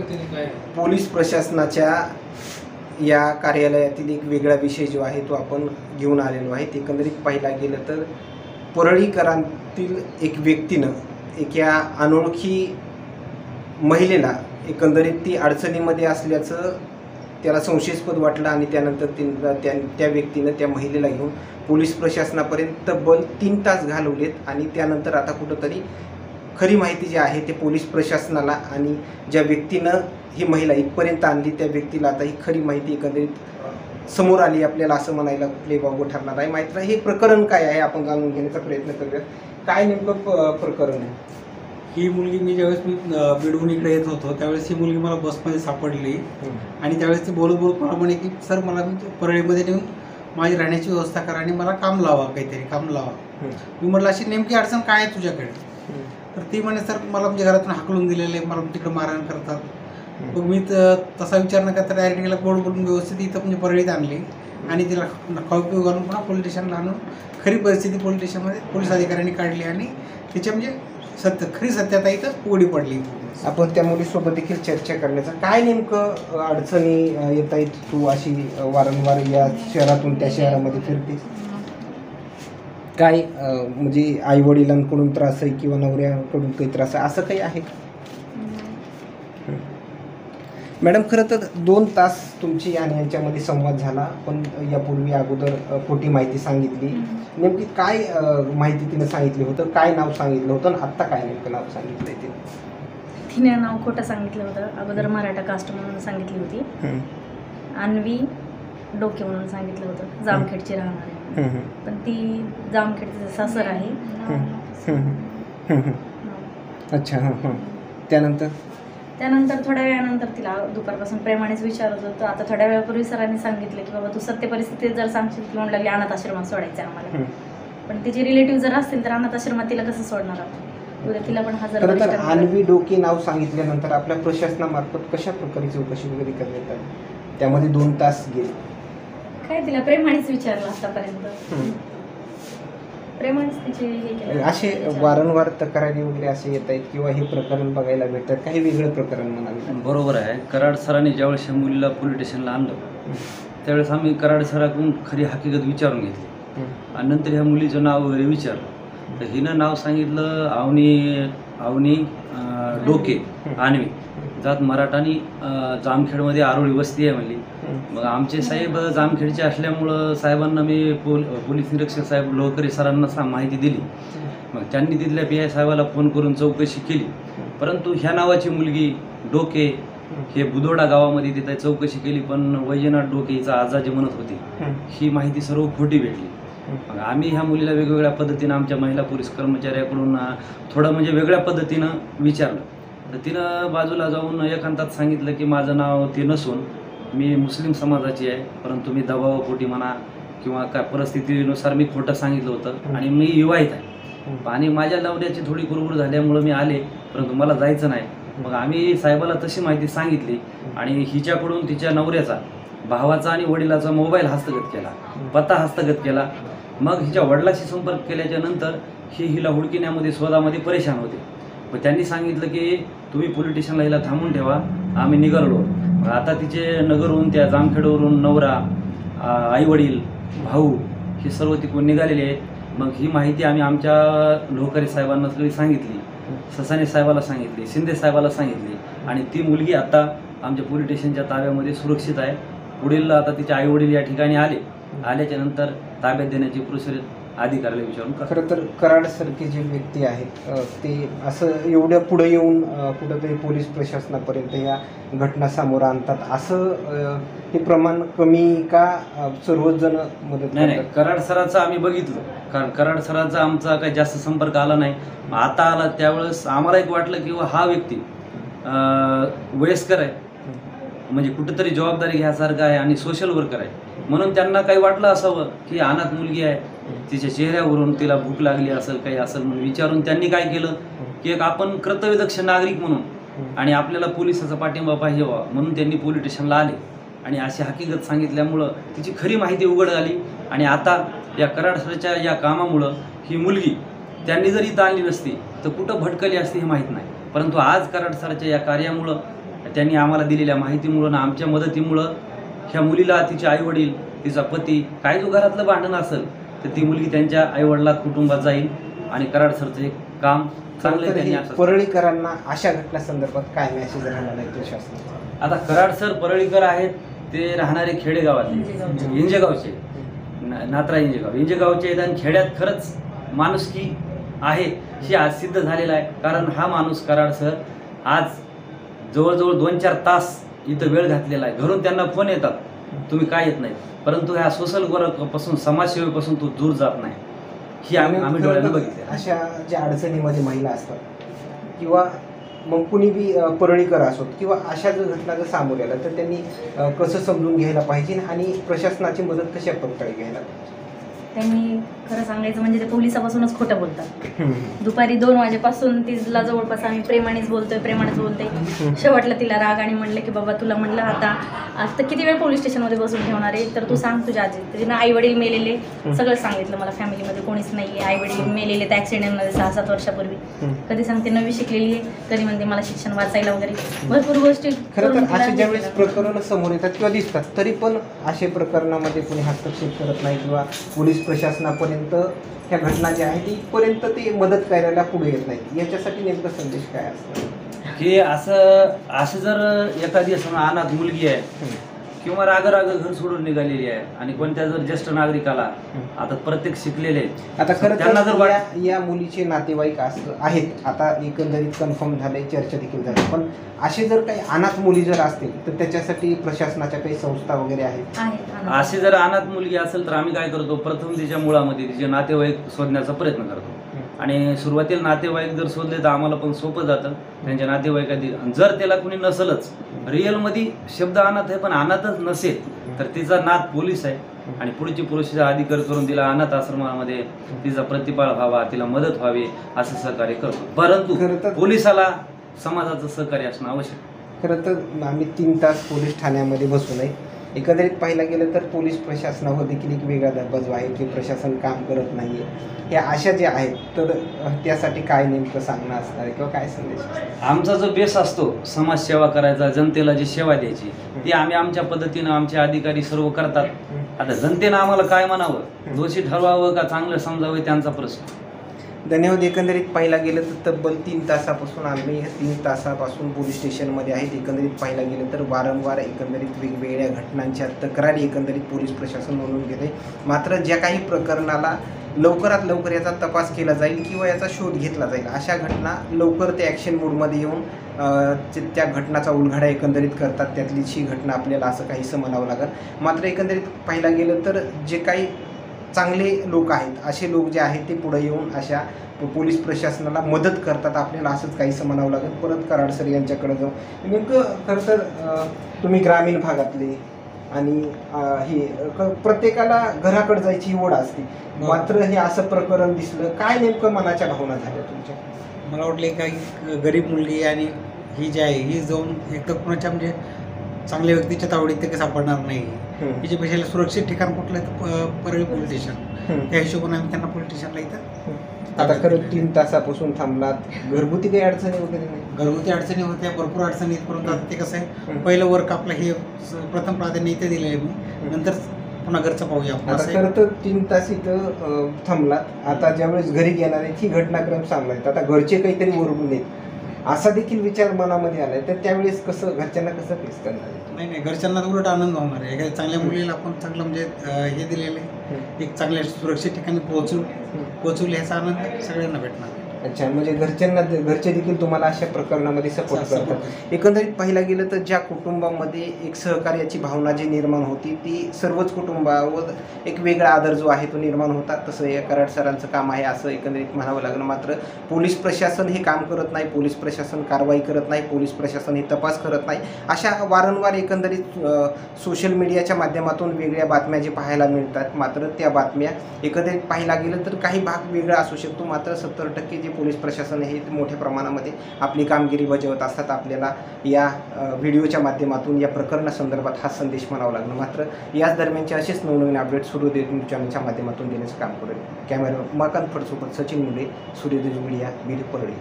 पद्धतीने काय पोलीस प्रशासनाच्या या कार्यालयातील एक वेगळा विषय जो आहे तो आपण घेऊन आलेलो आहे. एकंदरीत पाहायला गेलं तर परळीकरांतील एक व्यक्तीनं एका अनोळखी महिलेला एकंदरीत ती अडचणीमध्ये असल्याचं त्याला संशयास्पद वाटलं आणि त्यानंतर त्या व्यक्तीनं त्या महिलेला घेऊन पोलीस प्रशासनापर्यंत तब्बल 3 तास घालवलेत आणि त्यानंतर आता कुठंतरी खरी माहिती जी आहे ते पोलीस प्रशासनाला आणि ज्या व्यक्तीनं ही महिला इथपर्यंत आणली त्या व्यक्तीला आता ही खरी माहिती एकंदरीत समोर आली आपल्याला असं म्हणायला कुठले बाबू ठरणार आहे. मात्र हे प्रकरण काय आहे आपण जाणून घेण्याचा प्रयत्न करूया. काय नेमकं प्रकरण आहे? ही मुलगी मी ज्यावेळेस मी बीडहून इकडे येत होतो त्यावेळेस ही मुलगी मला बसमध्ये सापडली आणि त्यावेळेस ती बोलत मला म्हणे की सर मला परळीमध्ये नेऊन माझी राहण्याची व्यवस्था करा आणि मला काम लावा, काहीतरी काम लावा. मी म्हटलं अशी नेमकी अडचण काय आहे तुझ्याकडे? तर ती म्हणे सर मला म्हणजे घरातून हाकलून दिलेले, मला तिकडे मारहाण करतात. मग मी तसा विचार न करता डायरेक्ट तिला गोड बोलून व्यवस्थित इथं म्हणजे परळीत आणली आणि तिला खाऊ पिऊ घालून पुन्हा पोलीस स्टेशनला आणून खरी परिस्थिती पोलीस स्टेशनमध्ये पोलीस अधिकाऱ्यांनी काढली आणि तिच्या म्हणजे खरी सत्यता इथं उघडी पडली. आपण त्या मुलीसोबत देखील चर्चा करण्याचा काय नेमकं अडचणी येत आहेत? तू अशी वारंवार या शहरातून त्या शहरामध्ये फिरतेस, काय म्हणजे आई वडिलांकडून त्रास आहे किंवा नवऱ्याकडून काही त्रास आहे असं काही आहे का? मॅडम, खरं तर 2 तास तुमची आणि यांच्यामध्ये संवाद झाला, पण यापूर्वी अगोदर खोटी माहिती सांगितली. नेमकी काय माहिती तिनं सांगितली होतं? काय नाव सांगितलं होतं आणि आत्ता काय नेमकं नाव सांगितलं आहे तिने? नाव खोटं सांगितलं होतं. अगोदर मराठा कास्ट म्हणून सांगितली होती. अन्वी डोके म्हणून सांगितलं होतं. जामखेडची राहणार आहे, पण ती जामखेडचं सासर आहे. अच्छा. हां. त्यानंतर थोड्या वेळानंतर तिला दुपारपासून प्रेमानेच विचारत होतं. आता थोड्या वेळापूर्वी सरांनी सांगितलं की बाबा तू सत्य परिस्थितीत जर सांगशील की म्हणलं अनाथ आश्रमात सोडायचं आम्हाला, पण तिचे रिलेटिव्ह जर असतील तर अनाथ आश्रमात तिला कसं सोडणार आपण? उद्या तिला पण खरं तर अन्वी डोके नाव सांगितल्यानंतर आपल्या प्रशासनामार्फत कशा प्रकारे चौकशी वगैरे करण्यात आली? त्यामध्ये 2 तास गेले. काय तिला प्रेमानेच विचारलं आतापर्यंत, प्रेमानेच तिचे हे केलं. असे वारंवार तक्रारी वगैरे असे येत आहेत किंवा हे प्रकरण बघायला भेटतात, काही वेगळं प्रकरण म्हणाले? बरोबर आहे. कराड सरांनी ज्यावेळेस या मुलीला पोलीस स्टेशनला आणलं त्यावेळेस आम्ही कराड सराकडून खरी हकीकत विचारून घेतली आणि नंतर ह्या मुलीचं नाव वगैरे विचारलं तर हिनं नाव सांगितलं अवनी डोके, अन्वी, जात मराठा आणि जामखेडमध्ये आरोळी वस्ती आहे म्हणली. मग आमचे साहेब जामखेडचे असल्यामुळं साहेबांना मी पोलीस निरीक्षक साहेब लोहकरे सरांना माहिती दिली. मग त्यांनी तिथल्या PI साहेबाला फोन करून चौकशी केली, परंतु ह्या नावाची मुलगी डोके हे बुदोडा गावामध्ये तिथे चौकशी केली, पण वैजनाथ डोके हिचा आजाजी म्हणत होती. ही माहिती सर्व खोटी भेटली. मग आम्ही ह्या मुलीला वेगवेगळ्या पद्धतीनं आमच्या महिला पोलीस कर्मचाऱ्याकडून थोडं म्हणजे वेगळ्या पद्धतीनं विचारलं तर तिनं बाजूला जाऊन एकांतात सांगितलं की माझं नाव ते नसून मी मुस्लिम समाजाची आहे, परंतु मी दबावापोटी म्हणा किंवा काय परिस्थितीनुसार मी खोटं सांगितलं होतं आणि मी विवाहित आहे आणि माझ्या नवऱ्याची थोडी कुरबुर झाल्यामुळं मी आले, परंतु मला जायचं नाही. मग आम्ही साहेबाला तशी माहिती सांगितली आणि हिच्याकडून तिच्या नवऱ्याचा, भावाचा आणि वडिलाचा मोबाईल हस्तगत केला, पत्ता हस्तगत केला. मग हिच्या वडिलाशी संपर्क केल्याच्या नंतर हिला हुडकिण्यामध्ये शोधामध्ये परेशान होते. मग त्यांनी सांगितलं की तुम्ही पोलीस स्टेशनला हिला थांबून ठेवा, आम्ही निघालो. आता तिचे नगरहून त्या जामखेडवरून नवरा, आईवडील, भाऊ हे सर्व तिकडून निघालेले आहेत. मग ही माहिती आम्ही आमच्या लोहकरे साहेबांना सगळी सांगितली, ससाने साहेबाला सांगितली, शिंदे साहेबाला सांगितली आणि ती मुलगी आता आमच्या पोलीस स्टेशनच्या ताब्यामध्ये सुरक्षित आहे. पुढील आता तिचे आईवडील या ठिकाणी आल्याच्या नंतर ताब्यात देण्याची प्रोसेस अधिकाऱ्याला विचारून. खरं तर कराडसारखे जे व्यक्ती आहेत ते असं एवढ्या पुढे येऊन कुठंतरी पोलीस प्रशासनापर्यंत या घटना समोर आणतात, असं हे प्रमाण कमी का सर्वच जण मदत? नाही, कराड सराचं आम्ही बघितलं, कारण कराड सराचा आमचा काही जास्त संपर्क आला नाही. आता आला त्यावेळेस आम्हाला एक वाटलं की हा व्यक्ती वयस्कर आहे, म्हणजे कुठेतरी जबाबदारी घ्यासारखं आहे आणि सोशल वर्कर आहे, म्हणून त्यांना काही वाटलं असावं की अनाथ मुलगी आहे, तिच्या चेहऱ्यावरून तिला भूक लागली असेल काही असेल म्हणून विचारून त्यांनी काय केलं की एक आपण कर्तव्यदक्ष नागरिक म्हणून आणि आपल्याला पोलिसाचा पाठिंबा पाहिजे व्हावा म्हणून त्यांनी पोलीस स्टेशनला आले आणि अशी हकीकत सांगितल्यामुळं तिची खरी माहिती उघड झाली. आणि आता या कराड सरच्या या कामामुळं ही मुलगी त्यांनी जर इथं आणली नसती तर कुठं भटकली असती हे माहीत नाही, परंतु आज कराड सरच्या या कार्यामुळं त्यांनी आम्हाला दिलेल्या माहितीमुळं आणि आमच्या मदतीमुळं ह्या मुलीला तिचे आईवडील, तिचा पती, काही जो घरातलं भांडण असेल तर ती मुलगी त्यांच्या आईवडिलात कुटुंबात जाईल आणि कराड सरचं एक काम चांगलं तर त्यांनी हे असं. परळीकरांना अशा घटना संदर्भात काय मेसेज राहणार आहे प्रशासनाचा? आता कराड सर परळीकर आहेत, ते राहणारे खेडेगावातले, इंजेगावचे, नात्रा इंजेगावचे आहेत आणि खेड्यात खरंच माणुसकी आहे हे आज सिद्ध झालेलं आहे. कारण हा माणूस कराड सर आज जवळजवळ 2-4 तास इथं वेळ घातलेला आहे. घरून त्यांना फोन येतात, तुम्ही काय येत नाही, परंतु ह्या सोशल वर्कपासून, समाजसेवेपासून तो दूर जात नाही. ही आम्ही डोळ्यानं बघितले. अशा ज्या अडचणीमध्ये महिला असतात किंवा मग कुणी बी परळीकर असोत किंवा अशा जर घटना जर सामोरे आल्या तर त्यांनी कसं समजून घ्यायला पाहिजे आणि प्रशासनाची मदत कशा प्रकारे घ्यायला पाहिजे? त्यांनी खरं सांगायचं म्हणजे ते पोलिसापासूनच खोटं बोलतात. दुपारी 2 वाजेपासून तिला जवळपास आम्ही प्रेमानेच बोलतोय. शेवटला तिला राग आणि म्हणलं की बाबा तुला म्हणलं आता किती वेळ पोलीस स्टेशनमध्ये बसून ठेवणार आहे, तर तू सांग तुझ्या आजी. तिनं आईवडील मेलेले सगळं सांगितलं मला, फॅमिलीमध्ये कोणीच नाही आहे, आईवडील मेलेले त्या ॲक्सिडेंटमध्ये 6-7 वर्षापूर्वी. कधी सांगते 9वी शिकलेली आहे, कधी म्हणते मला शिक्षण वाचायला वगैरे भरपूर गोष्टी. खरं तर असे ज्यावेळेस प्रकरण समोर येतात किंवा दिसतात तरी पण असे प्रकरणामध्ये कोणी हस्तक्षेप करत नाही किंवा पोलीस प्रशासनापर्यंत ह्या घटना ज्या आहेत इथपर्यंत ते मदत करायला पुढे येत नाही. याच्यासाठी नेमका संदेश काय असतो की असं जर एखादी अनाथ मुलगी आहे किंवा राग घर सोडून निघालेली आहे आणि कोणत्या जर ज्येष्ठ नागरिकाला, आता प्रत्येक शिकलेले आता खरं त्यांना जर तर या मुलीचे नातेवाईक आहेत, आता एकंदरीत कन्फर्म झाले, चर्चा देखील झाली, पण असे जर काही अनाथ मुली जर असतील तर त्याच्यासाठी प्रशासनाच्या काही संस्था वगैरे आहेत? अशी जर अनाथ मुलगी असेल तर आम्ही काय करतो, प्रथम तिच्या मुळामध्ये तिचे नातेवाईक शोधण्याचा प्रयत्न करतो आणि सुरुवातीला नातेवाईक जर शोधले तर आम्हाला पण सोपं जातं त्यांच्या नातेवाईकातील. जर त्याला कुणी नसेलच, रिअलमध्ये शब्द अनाथ आहे पण अनाथच नसेल तर तिचा नात पोलीस आहे आणि पुढची प्रोसेस अधिकारी करून तिला अनाथ आश्रमामध्ये तिचा प्रतिपाळ व्हावा, तिला मदत व्हावी असं सहकार्य करतो. परंतु पोलिसाला समाजाचं सहकार्य असणं आवश्यक. खरं तर आम्ही 3 तास पोलीस ठाण्यामध्ये बसू नये. एकंदरीत पाहायला गेलं तर पोलीस प्रशासनावर देखील एक वेगळा दबाव जो आहे की प्रशासन काम करत नाही आहे. ह्या अशा ज्या आहेत तर त्यासाठी काय नेमकं सांगणं असणार आहे किंवा काय संदेश? आमचा जो बेस असतो समाजसेवा करायचा, जनतेला जी सेवा द्यायची ती आम्ही आमच्या पद्धतीनं आमचे अधिकारी सर्व करतात. आता जनतेनं आम्हाला काय म्हणावं, दोषी ठरवावं का चांगलं समजावं त्यांचा प्रश्न. धन्यवाद. एकंदरीत पाहायला गेलं तर तब्बल 3 तासापासून आम्ही 3 तासापासून पोलीस स्टेशनमध्ये आहेत. एकंदरीत पाहायला गेलं तर वारंवार एकंदरीत वेगवेगळ्या घटनांच्या तक्रारी एकंदरीत पोलीस प्रशासन नोंदवून घेते. मात्र ज्या काही प्रकरणाला लवकरात लवकर याचा तपास केला जाईल किंवा याचा शोध घेतला जाईल अशा घटना लवकर ते ॲक्शन मोडमध्ये येऊन त्या घटनाचा उलगडा एकंदरीत करतात. त्यातलीच ही घटना आपल्याला असं काहीसं म्हणावं लागेल. मात्र एकंदरीत पाहायला गेलं तर जे काही चांगले लोक आहेत असे लोक जे आहेत ते पुढे येऊन अशा पोलीस प्रशासनाला मदत करतात. आपल्याला असंच काहीसं म्हणावं लागेल. परत कराड सर यांच्याकडे जाऊ. नेमकं खरं तर तुम्ही ग्रामीण भागातले आणि हे प्रत्येकाला घराकडे जायची ओढ असते, मात्र हे असं प्रकरण दिसलं, काय नेमकं मनाच्या भावना झाल्या तुमच्या? मला वाटलं काही गरीब मुलगी आणि ही जी आहे ही जाऊन एक तर कोणाच्या म्हणजे चांगल्या व्यक्तीच्या तावडीत ते काही सापडणार नाही. हिच्यापेक्षा सुरक्षित ठिकाण कुठलं आहे? Parli police station. त्या हिशोबाने आम्ही त्यांना पोलीस स्टेशनला इथं आता खरं 3 तासापासून थांबलात. घरगुती काही अडचणी वगैरे नाही? घरगुती अडचणी होत्या, भरपूर अडचणी आहेत. परंतु आता ते कसं आहे, पहिलं वर्क आपलं हे प्रथम प्राधान्य इथे दिलेलं आहे मी, नंतर पुन्हा घरचं पाहूया. आता खरं तर 3 तास इथं थांबलात. आता ज्यावेळेस घरी गेणार आहे ही घटनाक्रम सांगलाय, आता घरचे काहीतरी ओरडून येत असा देखील विचार मनामध्ये आलाय, तर त्यावेळेस कसं घरच्यांना कसं फेस करणार? नाही, घरच्यांना उलट आनंद होणार आहे. एखाद्या चांगल्या मुलीला आपण चांगलं म्हणजे हे दिलेलं आहे, एक चांगल्या सुरक्षित ठिकाणी पोहोचवले ह्याचा आनंद सगळ्यांना भेटणार. अच्छा, म्हणजे घरचे देखील तुम्हाला अशा प्रकरणामध्ये सपोर्ट करतात. एकंदरीत पाहायला गेलं तर ज्या कुटुंबामध्ये एक सहकार्याची भावना जी निर्माण होती ती सर्वच कुटुंबावर एक वेगळा आदर जो आहे तो निर्माण होता. तसं या कराड सरांचं काम आहे असं एकंदरीत म्हणावं लागलं. मात्र पोलीस प्रशासन हे काम करत नाही, पोलीस प्रशासन कारवाई करत नाही, पोलीस प्रशासन हे तपास करत नाही. अशा वारंवार एकंदरीत सोशल मीडियाच्या माध्यमातून वेगळ्या बातम्या जे पाहायला मिळतात, मात्र त्या बातम्या एकंदरीत पाहायला गेलं तर काही भाग वेगळा असू शकतो, मात्र 70% जे पोलीस प्रशासन हे मोठ्या प्रमाणामध्ये आपली कामगिरी बजावत असतात. आपल्याला या व्हिडिओच्या माध्यमातून या प्रकरणासंदर्भात हा संदेश म्हणावा लागला. मात्र याच दरम्यानचे असेच नवनवीन अपडेट सूर्योदय न्यूज चॅनलच्या माध्यमातून देण्याचं काम करेल. कॅमेरा उमाकांत फडसोबत सचिन मुंडे, सूर्योदय मीडिया, बीड, परळी.